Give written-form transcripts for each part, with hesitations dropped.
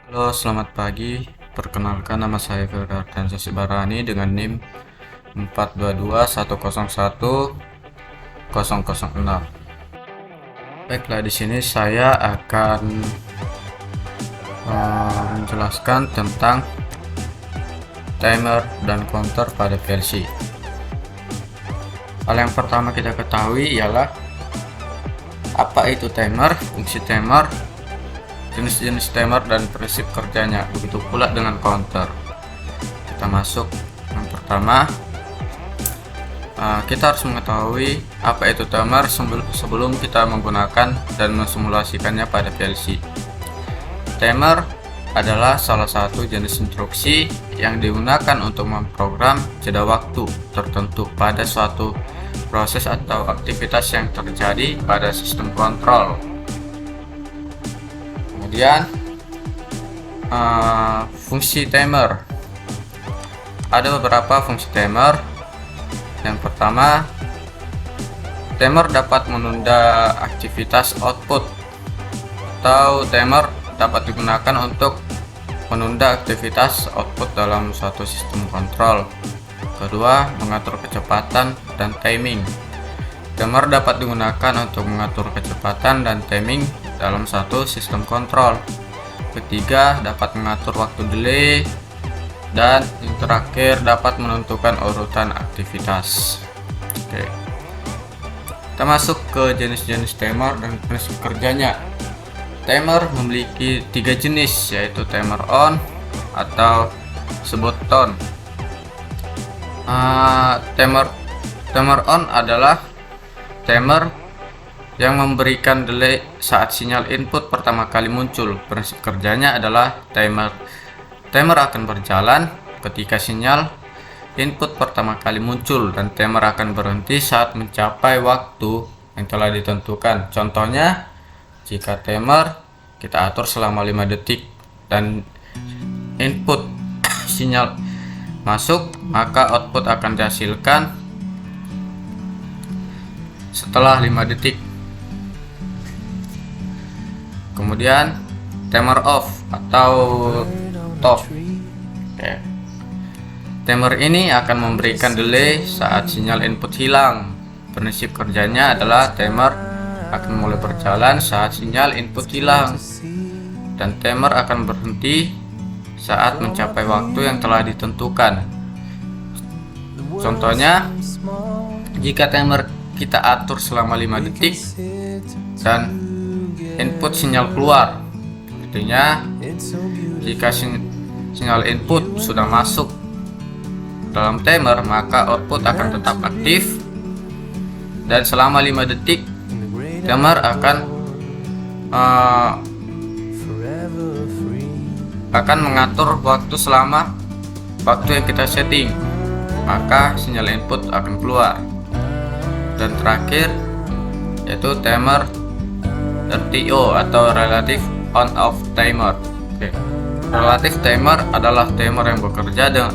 Halo, selamat pagi. Perkenalkan, nama saya Firdan Sosibarani dengan NIM 422101006. Baiklah, di sini saya akan menjelaskan tentang timer dan counter pada PLC. Hal yang pertama kita ketahui ialah apa itu timer, fungsi timer, jenis-jenis timer dan prinsip kerjanya. Begitu pula dengan counter. Kita masuk. Yang pertama, kita harus mengetahui apa itu timer sebelum kita menggunakan dan mensimulasikannya pada PLC. Timer adalah salah satu jenis instruksi yang digunakan untuk memprogram jeda waktu tertentu pada suatu proses atau aktivitas yang terjadi pada sistem kontrol. Kemudian fungsi timer, ada beberapa fungsi timer. Yang pertama, timer dapat menunda aktivitas output, atau timer dapat digunakan untuk menunda aktivitas output dalam suatu sistem kontrol. Kedua, mengatur kecepatan dan timing. Timer dapat digunakan untuk mengatur kecepatan dan timing dalam satu sistem kontrol. Ketiga, dapat mengatur waktu delay. Dan yang terakhir, dapat menentukan urutan aktivitas. Oke. Kita masuk ke jenis-jenis timer dan prinsip kerjanya. Timer memiliki 3 jenis, yaitu timer on atau sebut tone. Timer on adalah timer yang memberikan delay saat sinyal input pertama kali muncul. Prinsip kerjanya adalah timer akan berjalan ketika sinyal input pertama kali muncul, dan timer akan berhenti saat mencapai waktu yang telah ditentukan. Contohnya, jika timer kita atur selama 5 detik dan input sinyal masuk, maka output akan dihasilkan setelah 5 detik. Kemudian timer off atau top. Oke. Timer ini akan memberikan delay saat sinyal input hilang. Prinsip kerjanya adalah timer akan mulai berjalan saat sinyal input hilang, dan timer akan berhenti saat mencapai waktu yang telah ditentukan. Contohnya, jika timer kita atur selama 5 detik dan input sinyal keluar, artinya jika sinyal input sudah masuk dalam timer, maka output akan tetap aktif, dan selama 5 detik timer akan mengatur waktu selama waktu yang kita setting, maka sinyal input akan keluar. Dan terakhir, yaitu timer RTO atau Relative On Off Timer. Oke. Relative timer adalah timer yang bekerja dengan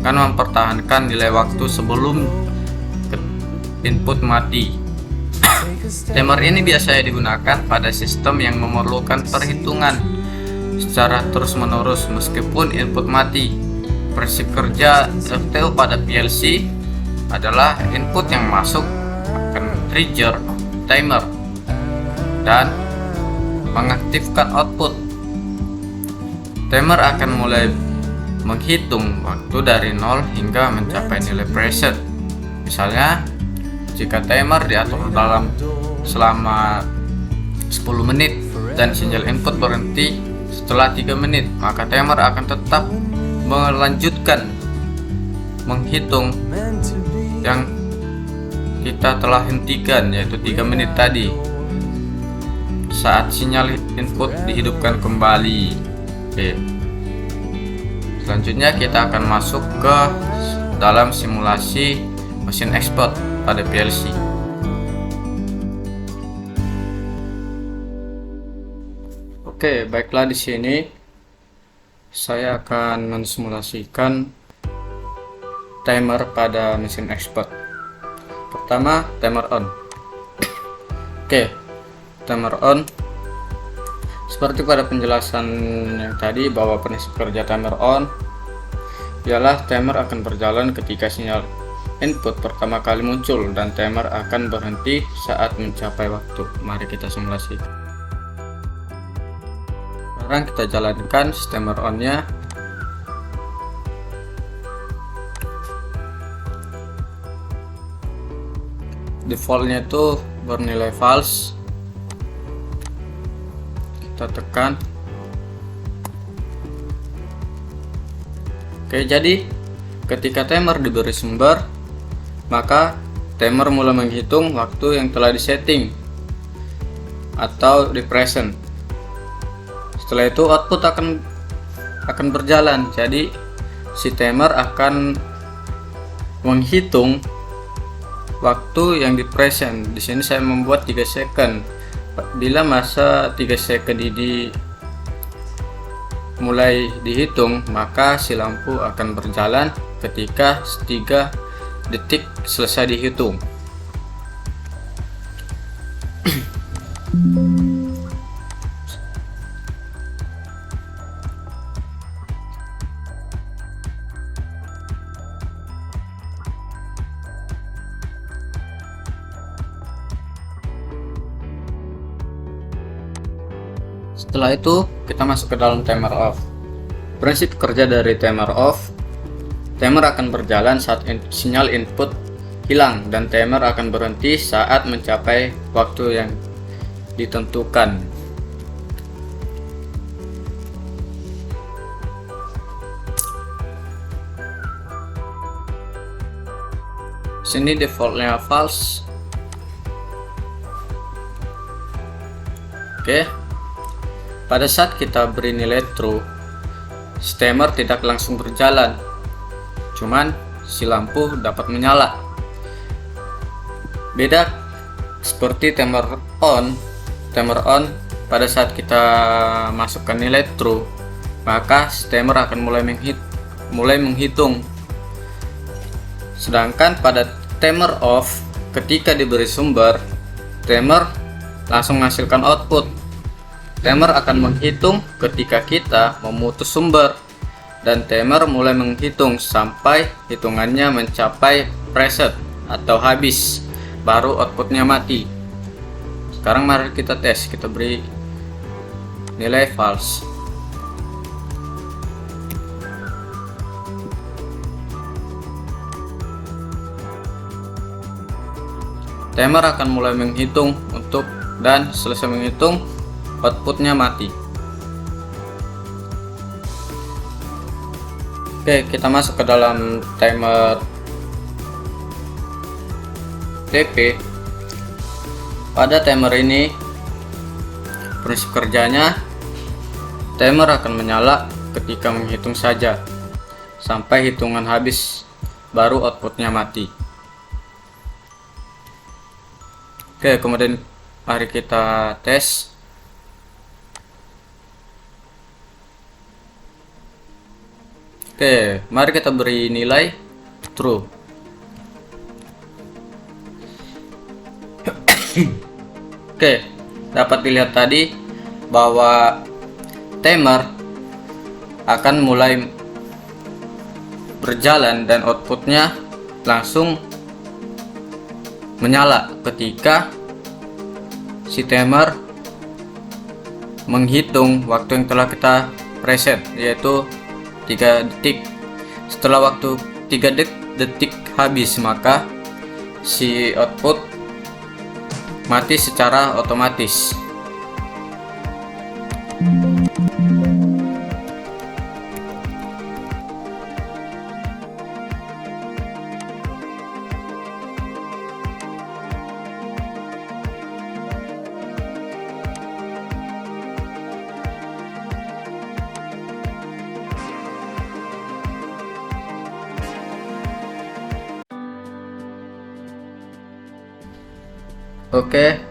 mempertahankan nilai waktu sebelum input mati. Timer ini biasanya digunakan pada sistem yang memerlukan perhitungan secara terus-menerus meskipun input mati. Prinsip kerja RTO pada PLC adalah input yang masuk akan trigger timer dan mengaktifkan output. Timer akan mulai menghitung waktu dari 0 hingga mencapai nilai preset. Misalnya, jika timer diatur selama 10 menit dan sinyal input berhenti setelah 3 menit, maka timer akan tetap melanjutkan menghitung yang kita telah hentikan, yaitu 3 menit tadi, saat sinyal input dihidupkan kembali. Oke. Selanjutnya kita akan masuk ke dalam simulasi mesin expert pada PLC. Oke, baiklah, di sini saya akan mensimulasikan timer pada mesin expert. Pertama, timer on. Oke, timer on Seperti pada penjelasan yang tadi bahwa prinsip kerja timer on ialah timer akan berjalan ketika sinyal input pertama kali muncul dan timer akan berhenti saat mencapai waktu. Mari kita simulasi. Sekarang kita jalankan timer on-nya. Defaultnya itu bernilai false. Kita tekan. Oke, jadi ketika timer diberi sumber, maka timer mulai menghitung waktu yang telah disetting atau di present. Setelah itu output akan berjalan. Jadi si timer akan menghitung waktu yang di present. Di sini saya membuat 3 second. Bila masa 3 second ini mulai dihitung, maka si lampu akan berjalan ketika 3 detik selesai dihitung. Setelah itu kita masuk ke dalam timer off. Prinsip kerja dari timer off, timer akan berjalan saat sinyal input hilang dan timer akan berhenti saat mencapai waktu yang ditentukan. Sini defaultnya false. Oke. Pada saat kita beri nilai true, timer tidak langsung berjalan, cuman si lampu dapat menyala. Beda seperti timer on pada saat kita masukkan nilai true, maka timer akan mulai menghitung. Sedangkan pada timer off, ketika diberi sumber, timer langsung menghasilkan output. Timer akan menghitung ketika kita memutus sumber dan timer mulai menghitung sampai hitungannya mencapai preset atau habis, baru outputnya mati. Sekarang mari kita tes, kita beri nilai false. Timer akan mulai menghitung dan selesai menghitung, outputnya mati. Oke, kita masuk ke dalam timer TP. Pada timer ini prinsip kerjanya, timer akan menyala ketika menghitung saja sampai hitungan habis, baru outputnya mati. Oke, kemudian mari kita tes. Oke, mari kita beri nilai true. Oke, dapat dilihat tadi bahwa timer akan mulai berjalan dan outputnya langsung menyala ketika si timer menghitung waktu yang telah kita preset, yaitu 3 detik. Setelah waktu 3 detik habis, maka si output mati secara otomatis. Oke,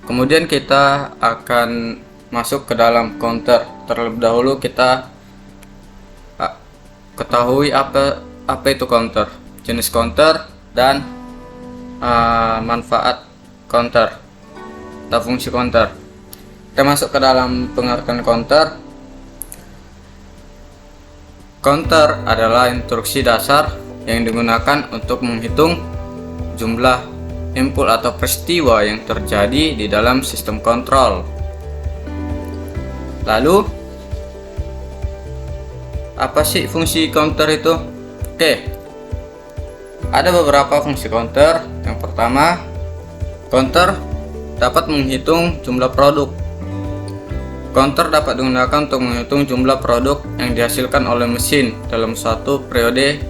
kemudian kita akan masuk ke dalam counter. Terlebih dahulu kita ketahui apa itu counter, jenis counter dan manfaat counter. atau fungsi counter. Kita masuk ke dalam pengertian counter. Counter adalah instruksi dasar yang digunakan untuk menghitung jumlah input atau peristiwa yang terjadi di dalam sistem kontrol. Lalu, apa sih fungsi counter itu? Oke, ada beberapa fungsi counter. Yang pertama, counter dapat menghitung jumlah produk. Counter dapat digunakan untuk menghitung jumlah produk yang dihasilkan oleh mesin dalam suatu periode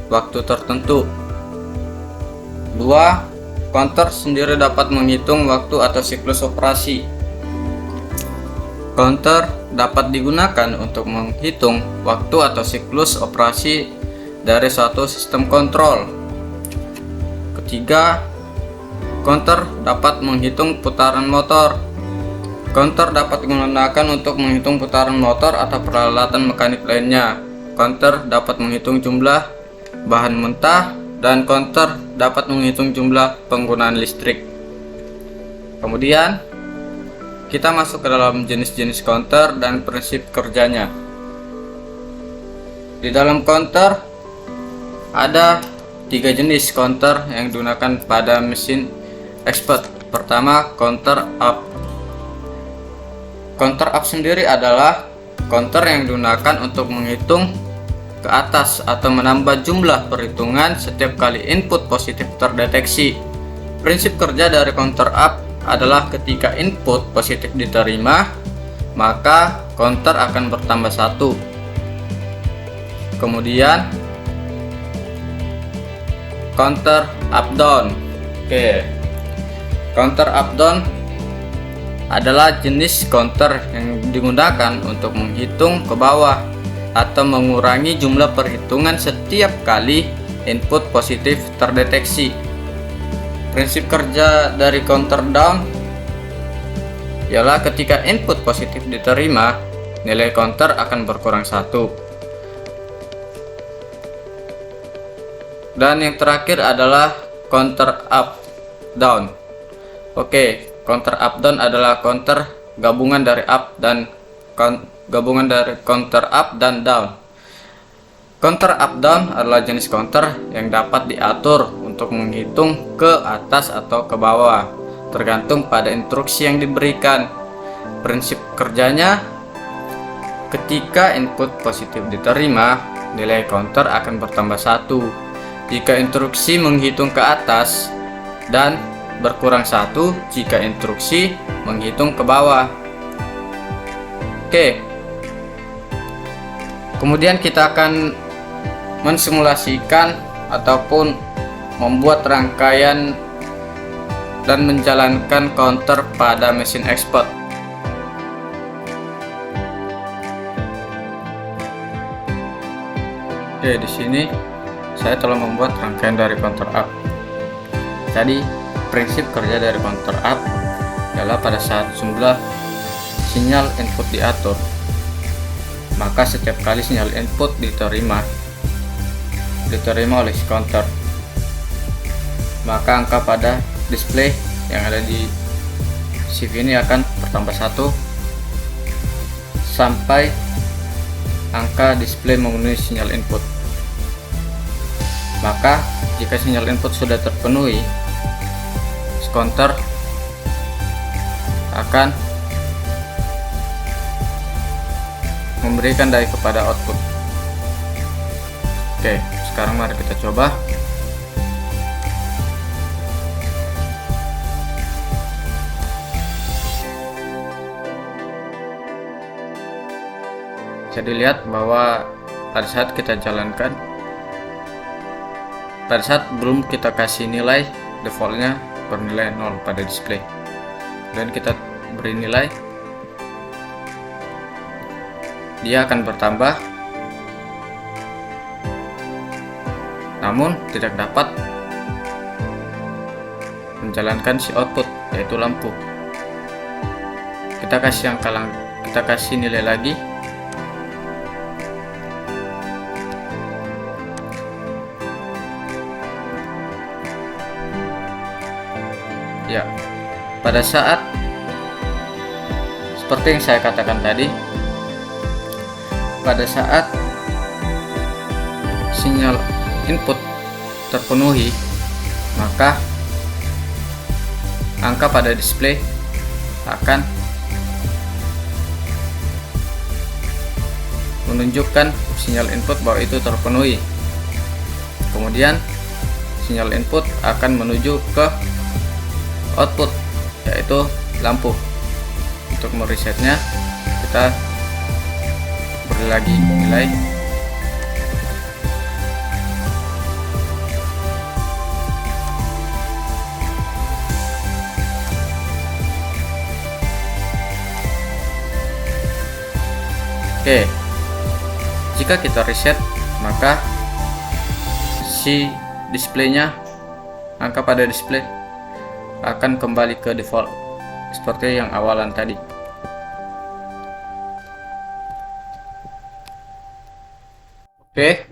waktu tertentu. 2. Counter sendiri dapat menghitung waktu atau siklus operasi. Counter dapat digunakan untuk menghitung waktu atau siklus operasi dari suatu sistem kontrol. Ketiga, counter dapat menghitung putaran motor. Counter dapat digunakan untuk menghitung putaran motor atau peralatan mekanik lainnya. Counter dapat menghitung jumlah bahan mentah, dan counter dapat menghitung jumlah penggunaan listrik. Kemudian kita masuk ke dalam jenis-jenis counter dan prinsip kerjanya. Di dalam counter ada 3 jenis counter yang digunakan pada mesin expert. Pertama, counter up. Counter up sendiri adalah counter yang digunakan untuk menghitung ke atas atau menambah jumlah perhitungan setiap kali input positif terdeteksi. Prinsip kerja dari counter up adalah ketika input positif diterima, maka counter akan bertambah 1. Kemudian counter up down. Oke. Counter up down adalah jenis counter yang digunakan untuk menghitung ke bawah atau mengurangi jumlah perhitungan setiap kali input positif terdeteksi. Prinsip kerja dari counter down ialah ketika input positif diterima, nilai counter akan berkurang 1. Dan yang terakhir adalah counter up down. Oke, counter up down adalah counter gabungan dari up dan counter up dan down. Counter up down adalah jenis counter yang dapat diatur untuk menghitung ke atas atau ke bawah, tergantung pada instruksi yang diberikan. Prinsip kerjanya, ketika input positif diterima, nilai counter akan bertambah 1. Jika instruksi menghitung ke atas, dan berkurang 1 jika instruksi menghitung ke bawah. Oke. Kemudian kita akan mensimulasikan ataupun membuat rangkaian dan menjalankan counter pada mesin expert. Oke, di sini saya telah membuat rangkaian dari counter up. Jadi, prinsip kerja dari counter up adalah pada saat jumlah sinyal input diatur, maka setiap kali sinyal input diterima oleh si counter, maka angka pada display yang ada di CV ini akan bertambah 1 sampai angka display memenuhi sinyal input. Maka jika sinyal input sudah terpenuhi, si counter akan memberikan daya kepada output. Oke, sekarang mari kita coba. Bisa dilihat bahwa pada saat kita jalankan, pada saat belum kita kasih nilai, defaultnya bernilai 0 pada display, dan kita beri nilai, dia akan bertambah, namun tidak dapat menjalankan si output, yaitu lampu. Kita kasih nilai lagi. Ya, pada saat seperti yang saya katakan tadi, pada saat sinyal input terpenuhi, maka angka pada display akan menunjukkan sinyal input bahwa itu terpenuhi. Kemudian sinyal input akan menuju ke output, yaitu lampu. Untuk meresetnya, kita beri lagi nilai. Oke, jika kita reset, maka si displaynya, angka pada display akan kembali ke default seperti yang awalan tadi. Oke,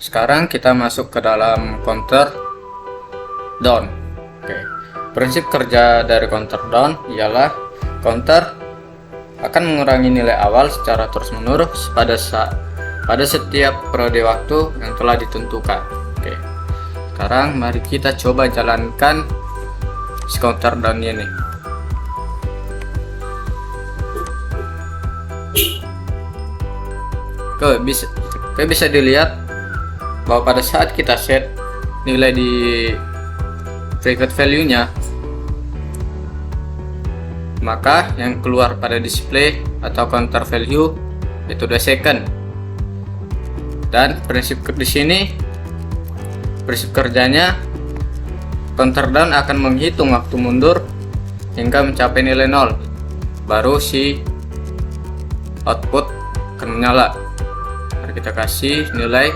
sekarang kita masuk ke dalam counter down. Oke, prinsip kerja dari counter down ialah counter akan mengurangi nilai awal secara terus-menerus pada setiap periode waktu yang telah ditentukan. Oke, sekarang mari kita coba jalankan si counter down ini. Oke, bisa dilihat bahwa pada saat kita set nilai di private value nya, maka yang keluar pada display atau counter value itu 2 second. Dan prinsip di sini, prinsip kerjanya, counter down akan menghitung waktu mundur hingga mencapai nilai 0, baru si output akan menyala. Mari kita kasih nilai.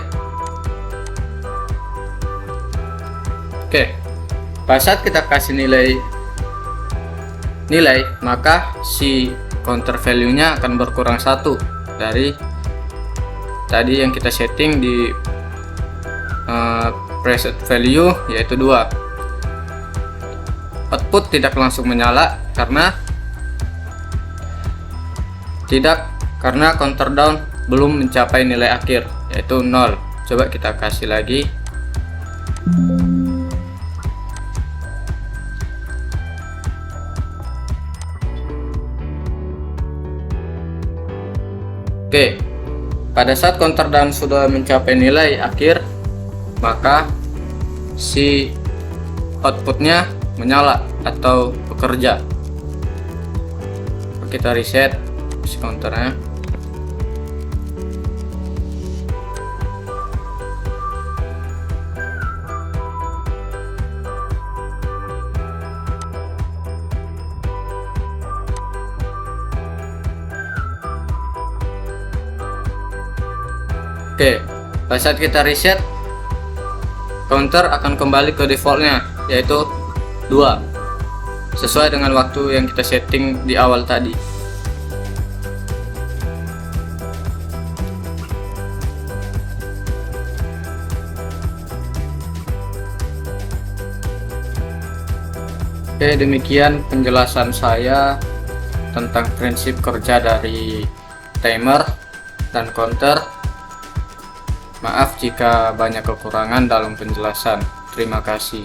Oke, pada saat kita kasih nilai, maka si counter value nya akan berkurang 1 dari tadi yang kita setting di preset value, yaitu 2. Output tidak langsung menyala karena counter down belum mencapai nilai akhir, yaitu 0. Coba kita kasih lagi. Oke, pada saat counter down sudah mencapai nilai akhir, maka si outputnya menyala atau bekerja. Kita reset si counternya. Oke, pada saat kita reset, counter akan kembali ke defaultnya, yaitu 2, sesuai dengan waktu yang kita setting di awal tadi. Oke, demikian penjelasan saya tentang prinsip kerja dari timer dan counter. Maaf jika banyak kekurangan dalam penjelasan. Terima kasih.